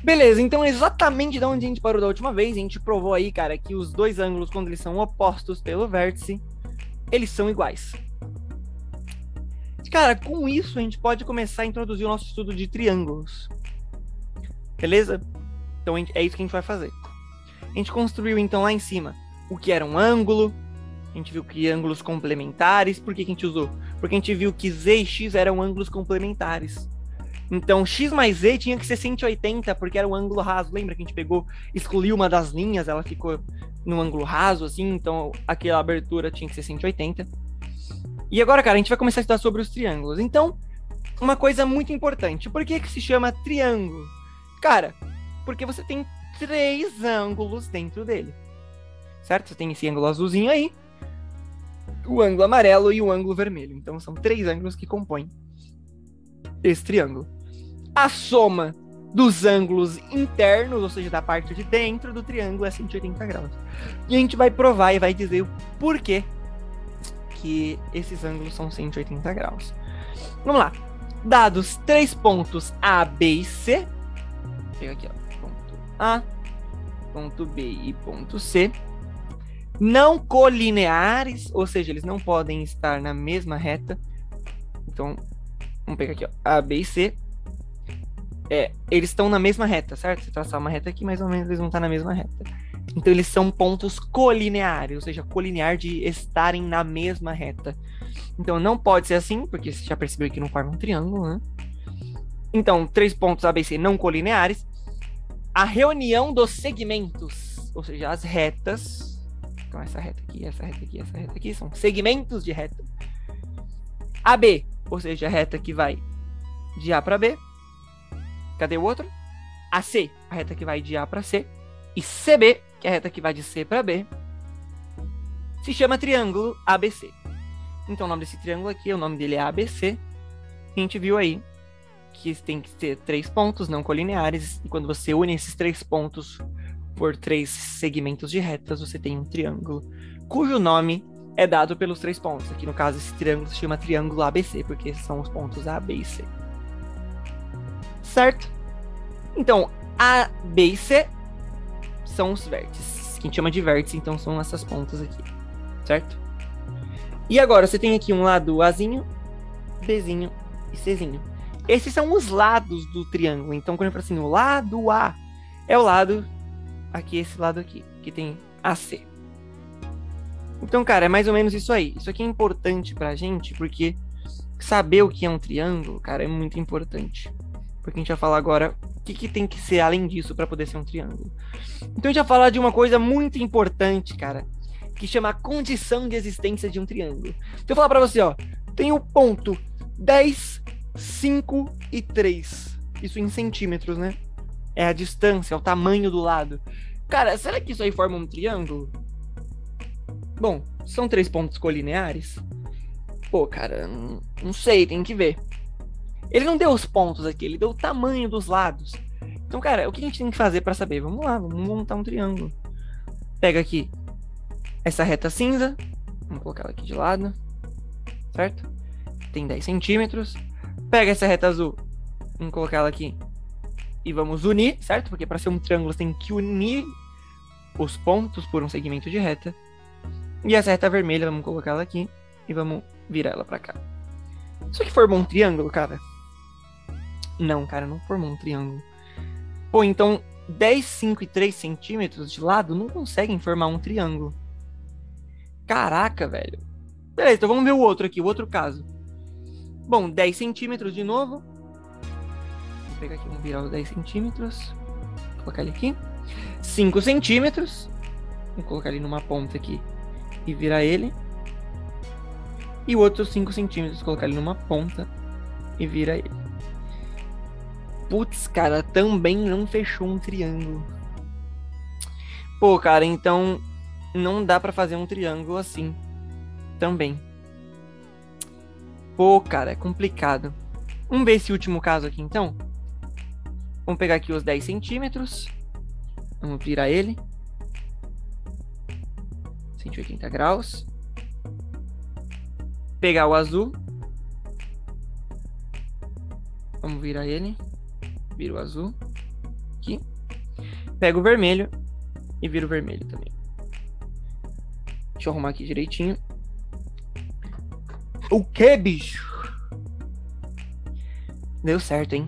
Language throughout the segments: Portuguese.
Beleza, então exatamente de onde a gente parou da última vez, a gente provou aí, cara, que os dois ângulos, quando eles são opostos pelo vértice, eles são iguais. Cara, com isso a gente pode começar a introduzir o nosso estudo de triângulos. Beleza? Então é isso que a gente vai fazer. A gente construiu então lá em cima o que era um ângulo, a gente viu que ângulos complementares, por que a gente usou? Porque a gente viu que Z e X eram ângulos complementares. Então, x mais z tinha que ser 180, porque era um ângulo raso. Lembra que a gente pegou, excluiu uma das linhas, ela ficou num ângulo raso, assim, então aquela abertura tinha que ser 180. E agora, cara, a gente vai começar a estudar sobre os triângulos. Então, uma coisa muito importante, por que se chama triângulo? Cara, porque você tem 3 ângulos dentro dele, certo? Você tem esse ângulo azulzinho aí, o ângulo amarelo e o ângulo vermelho. Então, são 3 ângulos que compõem esse triângulo. A soma dos ângulos internos, ou seja, da parte de dentro do triângulo, é 180 graus. E a gente vai provar e vai dizer o porquê que esses ângulos são 180 graus. Vamos lá. Dados 3 pontos A, B e C. Pega aqui, ó. Ponto A, ponto B e ponto C. Não colineares, ou seja, eles não podem estar na mesma reta. Então, vamos pegar aqui, ó, A, B e C. Eles estão na mesma reta, certo? Se traçar uma reta aqui, mais ou menos eles vão estar na mesma reta. Então, eles são pontos colineares, ou seja, colinear de estarem na mesma reta. Então, não pode ser assim, porque você já percebeu que não forma um triângulo, né? Então, 3 pontos A, B e C não colineares. A reunião dos segmentos, ou seja, as retas. Então, essa reta aqui, essa reta aqui, essa reta aqui, são segmentos de reta. AB, ou seja, a reta que vai de A para B. Cadê o outro? AC, a reta que vai de A para C. E CB, que é a reta que vai de C para B, se chama triângulo ABC. Então o nome desse triângulo aqui, o nome dele é ABC. A gente viu aí que tem que ter 3 pontos não colineares. E quando você une esses 3 pontos por 3 segmentos de retas, você tem um triângulo, cujo nome é dado pelos 3 pontos. Aqui no caso, esse triângulo se chama triângulo ABC, porque esses são os pontos A, B e C. Certo? Então, A, B e C são os vértices, que a gente chama de vértice, então são essas pontas aqui, certo? E agora, você tem aqui um lado Azinho, Bzinho e Czinho. Esses são os lados do triângulo. Então, quando eu falo assim, o lado A é o lado aqui, esse lado aqui, que tem AC. Então, cara, é mais ou menos isso aí. Isso aqui é importante pra gente, porque saber o que é um triângulo, cara, é muito importante. Porque a gente vai falar agora o que tem que ser além disso para poder ser um triângulo. Então a gente vai falar de uma coisa muito importante, cara, que chama a condição de existência de um triângulo. Então eu vou falar para você, ó, tem o ponto 10, 5 e 3. Isso em centímetros, né? É a distância, é o tamanho do lado. Cara, será que isso aí forma um triângulo? Bom, são 3 pontos colineares? Pô, cara, não sei, tem que ver. Ele não deu os pontos aqui, ele deu o tamanho dos lados. Então, cara, o que a gente tem que fazer para saber? Vamos lá, vamos montar um triângulo. Pega aqui essa reta cinza, vamos colocar ela aqui de lado, certo? Tem 10 centímetros. Pega essa reta azul, vamos colocar ela aqui e vamos unir, certo? Porque para ser um triângulo você tem que unir os pontos por um segmento de reta. E essa reta vermelha, vamos colocar ela aqui e vamos virar ela para cá. Isso aqui formou um triângulo, cara? Não, cara, não formou um triângulo. Pô, então 10, 5 e 3 centímetros de lado não conseguem formar um triângulo. Caraca, velho. Beleza, então vamos ver o outro aqui, o outro caso. Bom, 10 centímetros de novo. Vou pegar aqui, vamos virar os 10 centímetros. Vou colocar ele aqui. 5 centímetros. Vou colocar ele numa ponta aqui e virar ele. E o outro 5 centímetros, colocar ele numa ponta e vira ele. Putz, cara, também não fechou um triângulo. Pô, cara, então não dá pra fazer um triângulo assim também. Pô, cara, é complicado. Vamos ver esse último caso aqui, então. Vamos pegar aqui os 10 centímetros. Vamos virar ele. 180 graus. Pegar o azul. virar ele. Vira o azul. Aqui. Pego o vermelho e viro o vermelho também. Deixa eu arrumar aqui direitinho. O que, bicho? Deu certo, hein?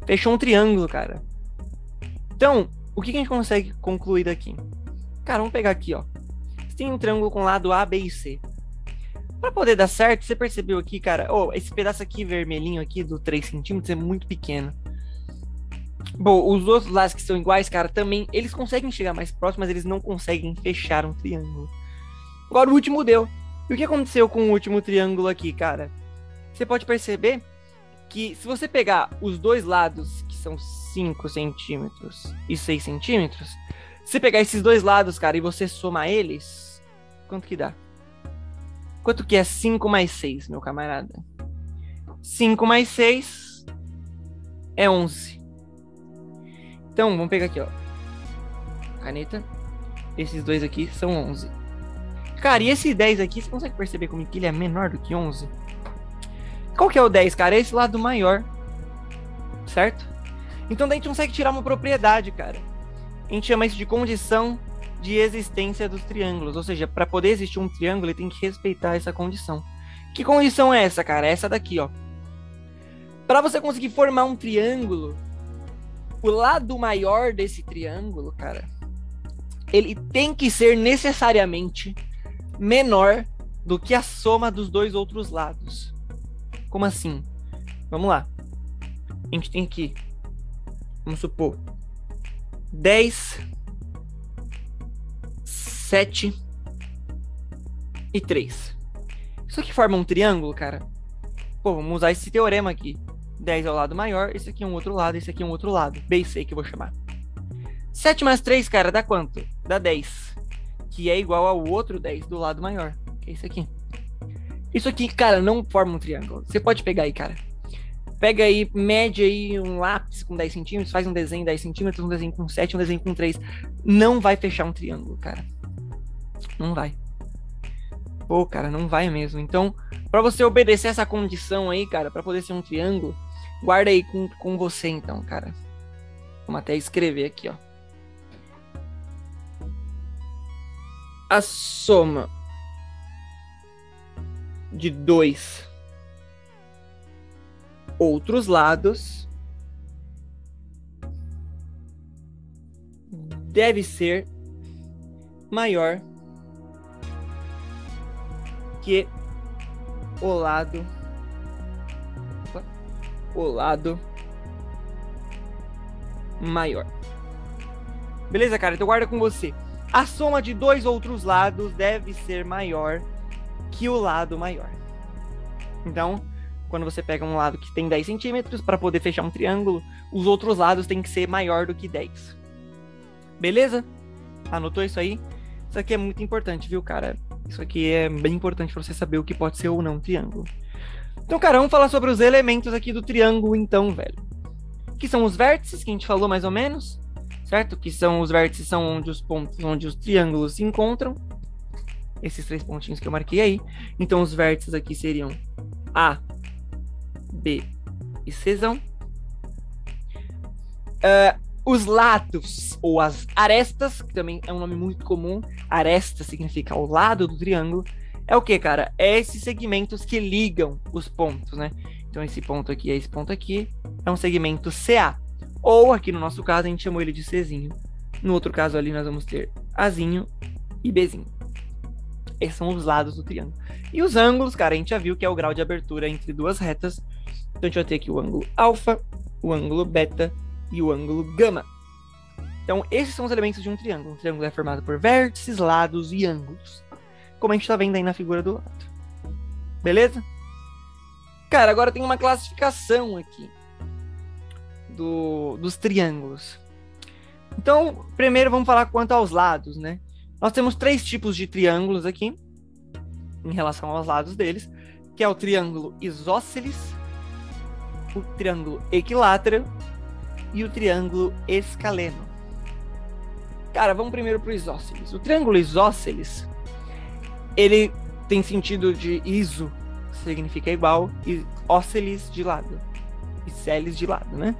Fechou um triângulo, cara. Então, o que a gente consegue concluir daqui? Cara, vamos pegar aqui, ó. Você tem um triângulo com lado A, B e C. Pra poder dar certo, você percebeu aqui, cara? Esse pedaço aqui vermelhinho aqui do 3 centímetros é muito pequeno. Bom, os outros lados que são iguais, cara, também, eles conseguem chegar mais próximo, mas eles não conseguem fechar um triângulo. Agora o último deu. E o que aconteceu com o último triângulo aqui, cara? Você pode perceber que se você pegar os dois lados, que são 5 centímetros e 6 centímetros, se você pegar esses dois lados, cara, e você somar eles, quanto que dá? Quanto que é 5 mais 6, meu camarada? 5 mais 6 é 11. Então, vamos pegar aqui, ó. Caneta. Esses dois aqui são 11. Cara, e esse 10 aqui, você consegue perceber como que ele é menor do que 11? Qual que é o 10, cara? É esse lado maior. Certo? Então daí a gente consegue tirar uma propriedade, cara. A gente chama isso de condição de existência dos triângulos. Ou seja, para poder existir um triângulo, ele tem que respeitar essa condição. Que condição é essa, cara? É essa daqui, ó. Para você conseguir formar um triângulo, o lado maior desse triângulo, cara, ele tem que ser necessariamente menor do que a soma dos dois outros lados. Como assim? Vamos lá. A gente tem aqui, vamos supor, 10, 7 e 3. Isso aqui forma um triângulo, cara. Pô, vamos usar esse teorema aqui. 10 é o lado maior, esse aqui é um outro lado, esse aqui é um outro lado. B e C que eu vou chamar. 7 mais 3, cara, dá quanto? Dá 10. Que é igual ao outro 10 do lado maior. Que é esse aqui. Isso aqui, cara, não forma um triângulo. Você pode pegar aí, cara. Pega aí, mede aí um lápis com 10 centímetros, faz um desenho 10 centímetros, um desenho com 7, um desenho com 3. Não vai fechar um triângulo, cara. Não vai. Pô, cara, não vai mesmo. Então, pra você obedecer essa condição aí, cara, pra poder ser um triângulo, guarda aí com você, então, cara. Vamos até escrever aqui, ó. A soma de dois outros lados deve ser maior que o lado maior. Beleza, cara? Então guarda com você. A soma de dois outros lados deve ser maior que o lado maior. Então, quando você pega um lado que tem 10 centímetros, para poder fechar um triângulo, os outros lados têm que ser maior do que 10. Beleza? Anotou isso aí? Isso aqui é muito importante, viu, cara? Isso aqui é bem importante para você saber o que pode ser ou não um triângulo. Então, cara, vamos falar sobre os elementos aqui do triângulo, então, velho. Que são os vértices, que a gente falou mais ou menos, certo? Que são os vértices, são onde os pontos, onde os triângulos se encontram. Esses 3 pontinhos que eu marquei aí. Então, os vértices aqui seriam A, B e Czão. Os lados, ou as arestas, que também é um nome muito comum. Aresta significa ao lado do triângulo. É o que, cara? É esses segmentos que ligam os pontos, né? Então, esse ponto aqui é esse ponto aqui. É um segmento CA. Ou, aqui no nosso caso, a gente chamou ele de Czinho. No outro caso ali, nós vamos ter Azinho e Bzinho. Esses são os lados do triângulo. E os ângulos, cara, a gente já viu que é o grau de abertura entre duas retas. Então, a gente vai ter aqui o ângulo alfa, o ângulo beta e o ângulo gama. Então, esses são os elementos de um triângulo. Um triângulo é formado por vértices, lados e ângulos. Como a gente tá vendo aí na figura do lado. Beleza? Cara, agora tem uma classificação aqui dos triângulos. Então, primeiro vamos falar quanto aos lados, né? Nós temos 3 tipos de triângulos aqui, em relação aos lados deles, que é o triângulo isósceles, o triângulo equilátero e o triângulo escaleno. Cara, vamos primeiro pro isósceles. O triângulo isósceles, ele tem sentido de iso, significa igual, e ósceles de lado. Isósceles de lado, né?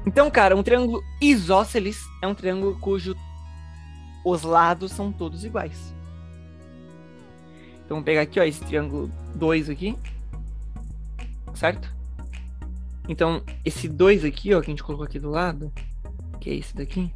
Então, cara, um triângulo isósceles é um triângulo cujo os lados são todos iguais. Então, vamos pegar aqui, ó, esse triângulo 2 aqui. Certo? Então, esse 2 aqui, ó, que a gente colocou aqui do lado, que é esse daqui,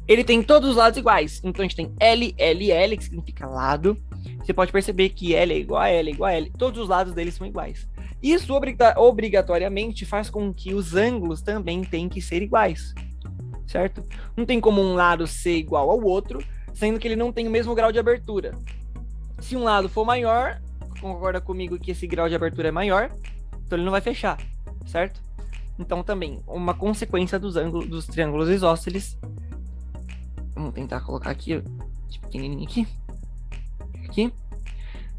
ele tem todos os lados iguais. Então, a gente tem L, L, L, que significa lado. Você pode perceber que L é igual a L, é igual a L. Todos os lados deles são iguais. Isso obrigatoriamente faz com que os ângulos também tenham que ser iguais. Certo? Não tem como um lado ser igual ao outro, sendo que ele não tem o mesmo grau de abertura. Se um lado for maior, concorda comigo que esse grau de abertura é maior, então ele não vai fechar, certo? Então também, uma consequência dos triângulos isósceles. Vamos tentar colocar aqui, pequenininho aqui.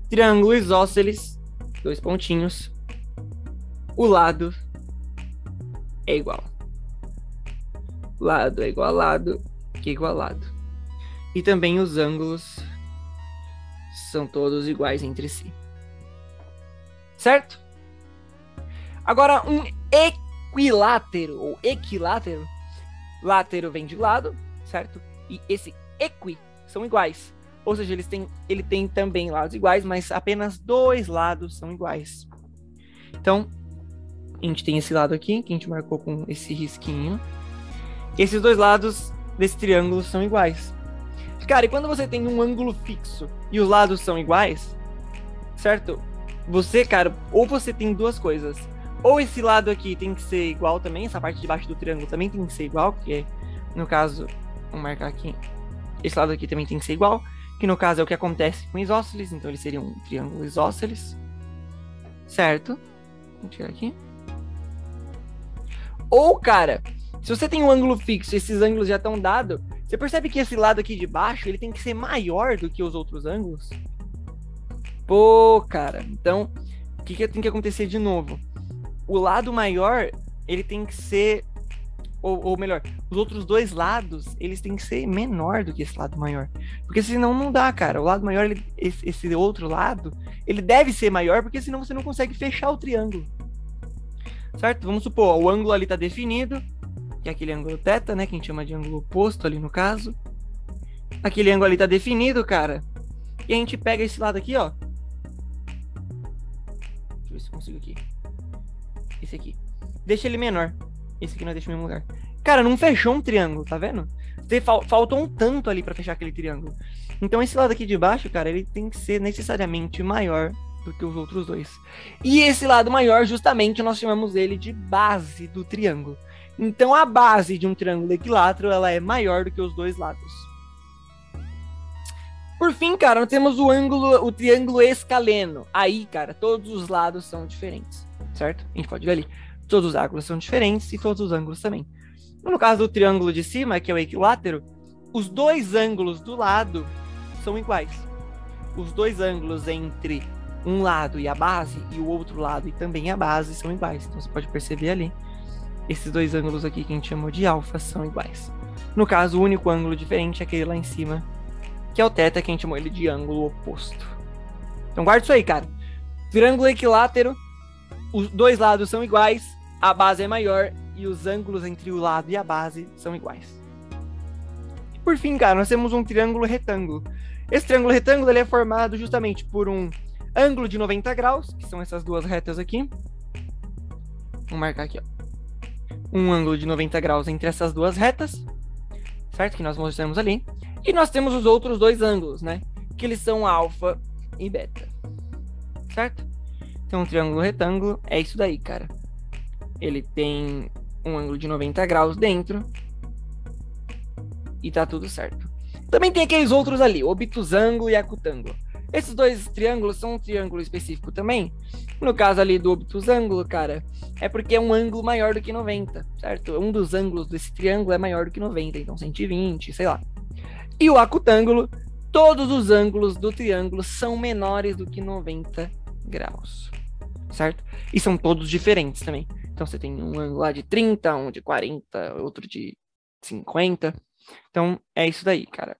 Triângulo isósceles, 2 pontinhos. O lado é igual. Lado é igual a lado, que é igual a lado. E também os ângulos são todos iguais entre si. Certo? Agora, um equilátero, ou equilátero, látero vem de lado, certo? E esse equi são iguais. Ou seja, ele tem também lados iguais, mas apenas 2 lados são iguais. Então, a gente tem esse lado aqui, que a gente marcou com esse risquinho. Esses 2 lados desse triângulo são iguais. Cara, e quando você tem um ângulo fixo e os lados são iguais, certo? Você, cara, ou você tem 2 coisas. Ou esse lado aqui tem que ser igual também, essa parte de baixo do triângulo também tem que ser igual, que é, no caso, vamos marcar aqui, esse lado aqui também tem que ser igual, que no caso é o que acontece com isósceles, então ele seria um triângulo isósceles, certo? Vamos tirar aqui. Ou, cara, se você tem um ângulo fixo e esses ângulos já estão dados, você percebe que esse lado aqui de baixo, ele tem que ser maior do que os outros ângulos? Pô, cara, então, o que tem que acontecer de novo? O lado maior, ele tem que ser, ou melhor, os outros 2 lados, eles têm que ser menor do que esse lado maior. Porque senão não dá, cara. O lado maior, esse outro lado, ele deve ser maior, porque senão você não consegue fechar o triângulo. Certo? Vamos supor, ó, o ângulo ali tá definido, que é aquele ângulo θ, né, que a gente chama de ângulo oposto ali no caso. Aquele ângulo ali tá definido, cara. E a gente pega esse lado aqui, ó. Deixa eu ver se eu consigo aqui. Esse aqui. Deixa ele menor. Esse aqui nós deixamos no mesmo lugar. Cara, não fechou um triângulo, tá vendo? Faltou um tanto ali pra fechar aquele triângulo. Então esse lado aqui de baixo, cara, ele tem que ser necessariamente maior do que os outros 2. E esse lado maior, justamente, nós chamamos ele de base do triângulo. Então a base de um triângulo equilátero, ela é maior do que os 2 lados. Por fim, cara, nós temos o triângulo escaleno. Aí, cara, todos os lados são diferentes, certo? A gente pode ver ali. Todos os ângulos são diferentes e todos os ângulos também. No caso do triângulo de cima, que é o equilátero, os 2 ângulos do lado são iguais. Os 2 ângulos entre um lado e a base, e o outro lado e também a base são iguais. Então você pode perceber ali, esses 2 ângulos aqui que a gente chamou de alfa são iguais. No caso, o único ângulo diferente é aquele lá em cima, que é o θ, que a gente chamou ele de ângulo oposto. Então guarda isso aí, cara. Triângulo equilátero, os 2 lados são iguais, a base é maior e os ângulos entre o lado e a base são iguais. E por fim, cara, nós temos um triângulo retângulo. Esse triângulo retângulo ele é formado justamente por um ângulo de 90 graus, que são essas 2 retas aqui. Vou marcar aqui, ó. Um ângulo de 90 graus entre essas 2 retas, certo? Que nós mostramos ali. E nós temos os outros 2 ângulos, né? Que eles são alfa e beta, certo? Então, um triângulo retângulo é isso daí, cara. Ele tem um ângulo de 90 graus dentro e tá tudo certo. Também tem aqueles outros ali, obtusângulo e acutângulo. Esses 2 triângulos são um triângulo específico também. No caso ali do obtusângulo, cara, é porque é um ângulo maior do que 90, certo? Um dos ângulos desse triângulo é maior do que 90, então 120, sei lá. E o acutângulo, todos os ângulos do triângulo são menores do que 90 graus, certo? E são todos diferentes também. Então você tem um ângulo lá de 30, um de 40, outro de 50. Então é isso daí, cara.